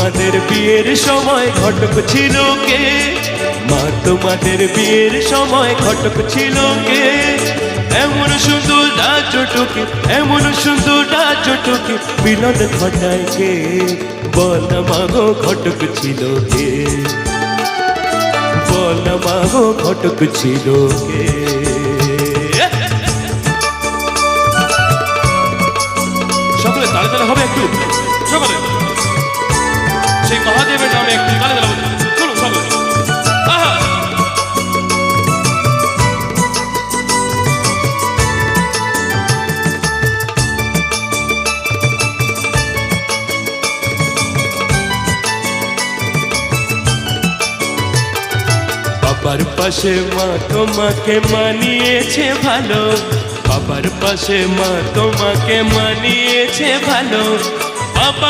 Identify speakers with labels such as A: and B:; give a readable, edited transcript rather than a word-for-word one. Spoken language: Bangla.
A: তোমাদের বিয়ের সময় ঘটক ছিল কে? মা তোমাদের বিয়ের সময় ঘটক ছিল কে? এমন সুন্দর রাজটুকি, এমন সুন্দর রাজটুকি মিলন ঘটায় কে? বল না মাগো ঘটক ছিল কে? বল না মাগো ঘটক ছিল কে?
B: সকলে তালে তালে হবে একটু, সকলে সেই মহাদেবের নামে একটু তালে তালে হবে। চলুন সকলে, আহা
A: বাবার পাশে মা তোমাকে মানিয়েছে ভালো, বাবার পাশে মা তোমাকে মানিয়েছে ভালো। বাবা